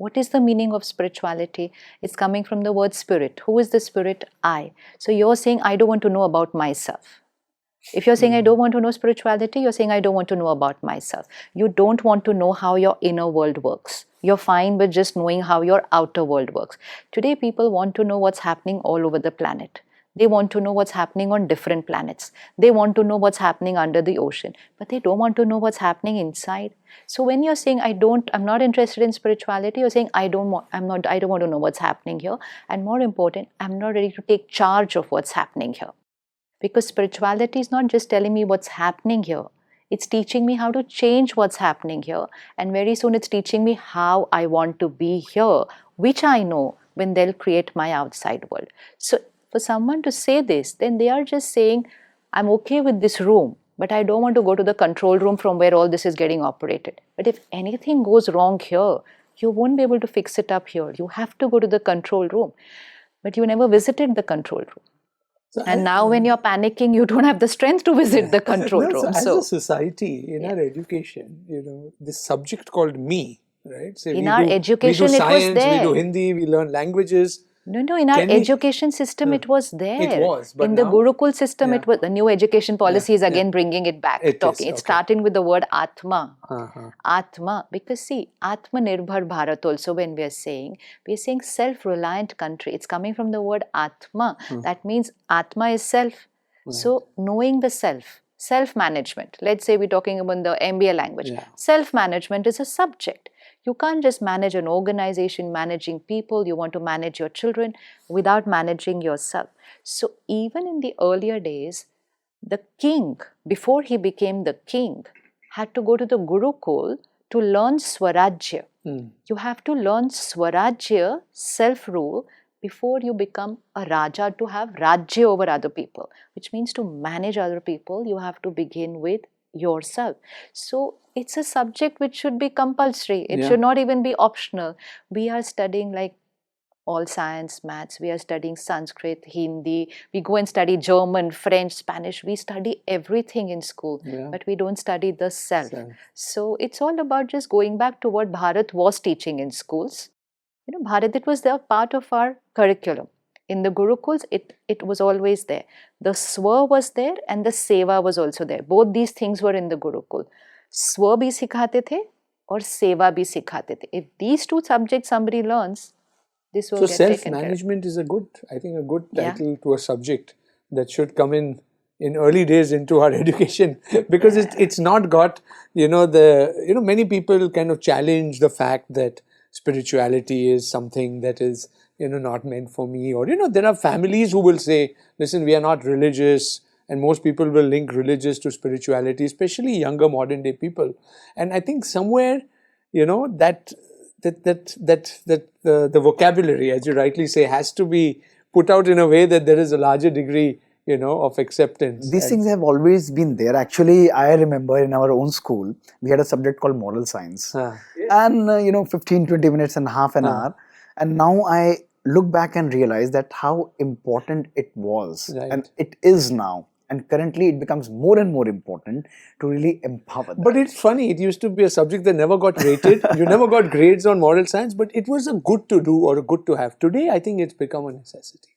What is the meaning of spirituality? It's coming from the word spirit. Who is the spirit? I. So you're saying, I don't want to know about myself. If you're saying, I don't want to know spirituality, you're saying, I don't want to know about myself. You don't want to know how your inner world works. You're fine with just knowing how your outer world works. Today, people want to know what's happening all over the planet. They want to know what's happening on different planets. They want to know what's happening under the ocean, but they don't want to know what's happening inside. So when you're saying, I'm not interested in spirituality, you're saying, I don't want to know what's happening here. And more important, I'm not ready to take charge of what's happening here. Because spirituality is not just telling me what's happening here. It's teaching me how to change what's happening here. And very soon it's teaching me how I want to be here, which I know when they'll create my outside world. So for someone to say this, then they are just saying, I'm okay with this room, but I don't want to go to the control room from where all this is getting operated. But if anything goes wrong here, you won't be able to fix it up here. You have to go to the control room. But you never visited the control room. So now when you're panicking, you don't have the strength to visit the control room. So as a society, in our education, this subject called me, right? So in our education, we do science, it was there. We do Hindi, we learn languages. No, in our education system, it was there. It was, but in the Gurukul system, it was. The new education policy is again bringing it back. It's starting with the word Atma. Atma, because see, Atma Nirbhar Bharat also when we're saying self-reliant country. It's coming from the word Atma. That means Atma is self. So knowing the self-management. Let's say we're talking about the MBA language. Self-management is a subject. You can't just manage an organization, managing people. You want to manage your children without managing yourself. So even in the earlier days, the king, before he became the king, had to go to the Gurukul to learn Swarajya. You have to learn Swarajya, self-rule, before you become a Raja to have Rajya over other people, which means to manage other people, you have to begin with yourself. So it's a subject which should be compulsory. It should not even be optional. We are studying like all science, maths. We are studying Sanskrit, Hindi. We go and study German, French, Spanish. We study everything in school, but we don't study the self. So it's all about just going back to what Bharat was teaching in schools. Bharat, it was the part of our curriculum. In the Gurukuls, it was always there. The Swa was there and the Seva was also there. Both these things were in the Gurukul. Swa bhi sikhate the or Seva bhi sikhate the. If these two subjects somebody learns, this will get taken care of. So self-management is a good title to a subject that should come in early days into our education, because it's not got, many people kind of challenge the fact that spirituality is something that is not meant for me, or there are families who will say, listen, we are not religious, and most people will link religious to spirituality, especially younger modern day people. And I think somewhere that the vocabulary, as you rightly say, has to be put out in a way that there is a larger degree of acceptance. These things have always been there. Actually, I remember in our own school, we had a subject called moral science. And 15-20 minutes and half an hour. And now I look back and realize that how important it was. And it is now. And currently it becomes more and more important to really empower that. But it's funny, it used to be a subject that never got rated. You never got grades on moral science, but it was a good to do or a good to have. Today, I think it's become a necessity.